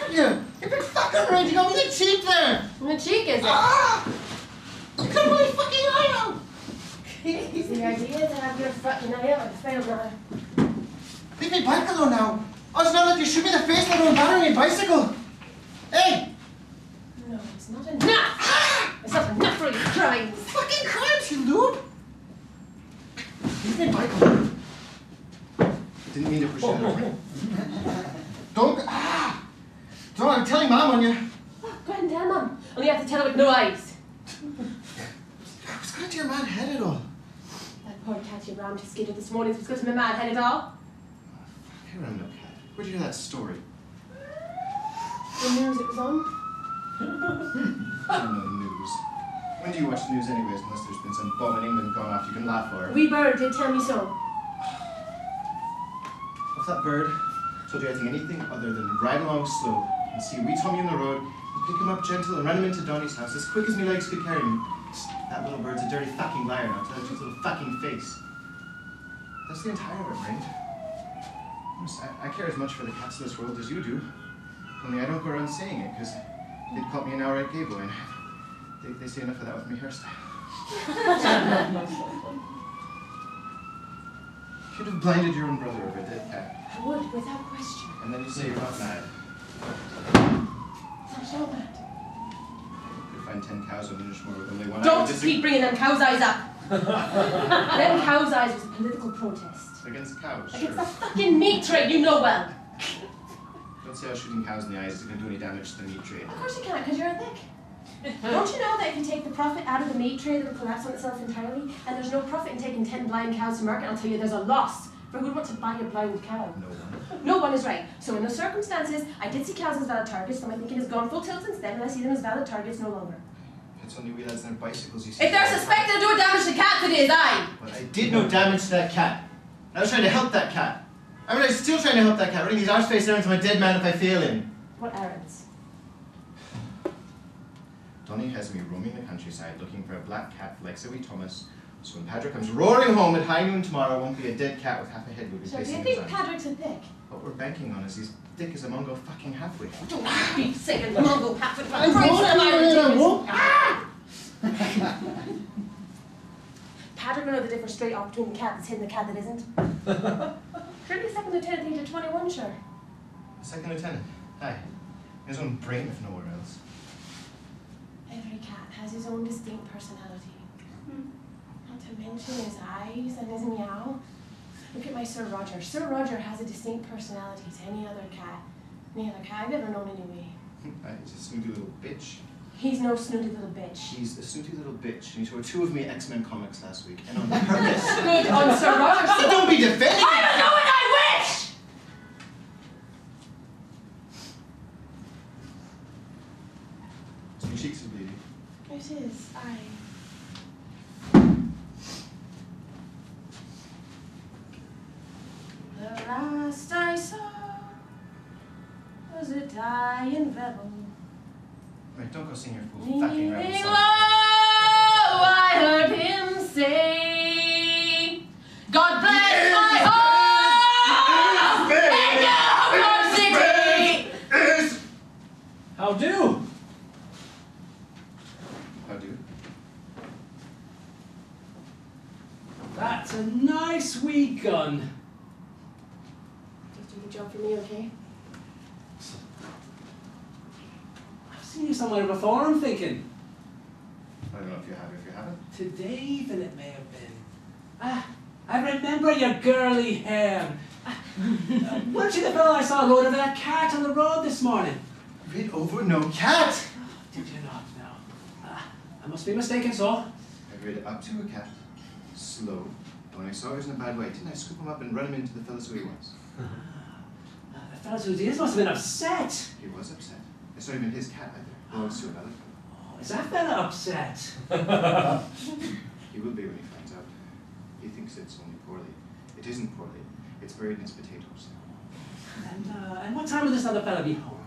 at you? You've been fucking rude. You got me the cheek there. And the cheek, is it? Ah! You cut my fucking eye out. The idea to have your fucking eye out, I failed now. Leave me back alone now. I was not let you shoot me in the face while I'm battering my bicycle. Hey! No, it's not enough. Ah! It's not enough for your crimes. Fucking crimes, you lube. Leave me back alone. Didn't mean to push you over. Don't. Ah! Don't, I'm telling Mom on you. Oh, go ahead and tell Mum. Only you have to tell her with no eyes. What's got into your mad head at all? That poor cat you rammed his skater this morning was got to my mad head at all. I remember no cat. Where'd you hear that story? The news it was on. I don't know the news. When do you watch the news anyways, unless there's been some bomb in England gone off you can laugh for? Wee bird did tell me so. If that bird told you anything other than ride along slow and see a wee Tommy in the road and pick him up gentle and run him into Donny's house as quick as my legs could carry me, that little bird's a dirty fucking liar now, tell it to his little fucking face. That's the entire of it, right? I care as much for the cats of this world as you do. Only I don't go around saying it, because they'd call me an outright gay boy, and they say enough of that with me hairstyle. You'd have blinded your own brother over a dead cat. I would, without question. And then you say you're not mad. I'm so mad. You could find 10 cows on Inishmore with only one eye. Don't keep bringing them cow's eyes up! Them cow's eyes was a political protest. Against cows? Against Sure. the fucking meat trade, you know well. Don't say how shooting cows in the eyes isn't going to do any damage to the meat trade. Of course you can't, because you're a dick. Don't you know that if you take the profit out of the meat trade, it will collapse on itself entirely? And there's no profit in taking 10 blind cows to market. I'll tell you, there's a loss. For who'd want to buy a blind cow? No one. No one is right. So in those circumstances, I did see cows as valid targets, so my thinking has gone full tilt since then, and I see them as valid targets no longer. It's only wee lads and their bicycles you see. If they're suspected of doing damage to cats, it is I. But I did no damage to that cat. I was trying to help that cat. I mean, I'm still trying to help that cat, running these arse-faced errands to my dead man if I fail him. What errands? Donny has me roaming the countryside looking for a black cat like Zoe Thomas, so when Patrick comes roaring home at high noon tomorrow, it won't be a dead cat with half a head will be So do facing you his think eyes. Patrick's a dick? What we're banking on is he's thick as a Mongo fucking halfway. Don't be saying Mongo Patrick. I'm won't. Patrick will know the difference straight off between the cat that's hidden and the cat that isn't. Surely second lieutenant thinks you're 21, sure. Second lieutenant. Aye. His own brain, if nowhere else. Every cat has his own distinct personality. Not to mention his eyes and his meow. Look at my Sir Roger. Sir Roger has a distinct personality to any other cat. Any other cat I've ever known anyway. He's a snooty little bitch. He's no snooty little bitch. He's a snooty little bitch, and he tore 2 of me X-Men comics last week, and on purpose. Good on Sir Roger. So don't be defending I don't know what I wish! So your cheeks are bleeding. It is. The last I saw was a dying rebel. Right, don't go sing your fool fucking rebel Leaning song. low, I heard him say, God bless my home in New York City. How do? How do? That's a nice wee gun. Just do the job for me, okay? I've seen you somewhere before, I'm thinking. I don't know if you have, if you haven't. Today even it may have been. Ah, I remember your girly hair. Weren't you the fellow I saw rode over that cat on the road this morning? Rid over no cat! Oh, did you not know? Ah, I must be mistaken, so. I rid up to a cat, slow, and when I saw he was in a bad way, didn't I scoop him up and run him into the fellas who he was? The fellow whose ears must have been upset. He was upset. It's not even his cat either. Belongs to another fellow. Oh, is that fella upset? He will be when he finds out. He thinks it's only poorly. It isn't poorly. It's buried in his potatoes. And what time will this other fella be home?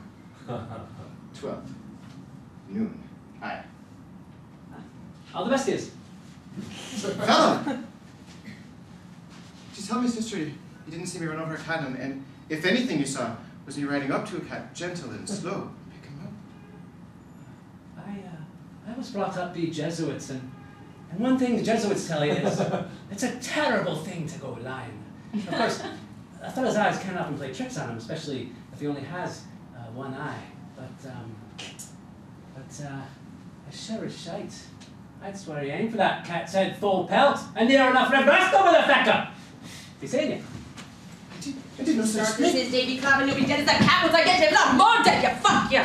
12. Noon. Aye. All the best is. Fella! Just tell me, sister, you didn't see me run over a cat, and if anything you saw was me riding up to a cat, gentle and slow, pick him up. I was brought up by Jesuits, and one thing the Jesuits tell you is it's a terrible thing to go blind. Of course, a fella's eyes can often play tricks on him, especially if he only has one eye. But I sure is shite. I'd swear he aimed for that cat's head full pelt, and near enough reversed over the fecker. You seen it? I didn't know such This is Davy Clavin, you'll be dead as that cat once I get him. Not more dead, you fuck you!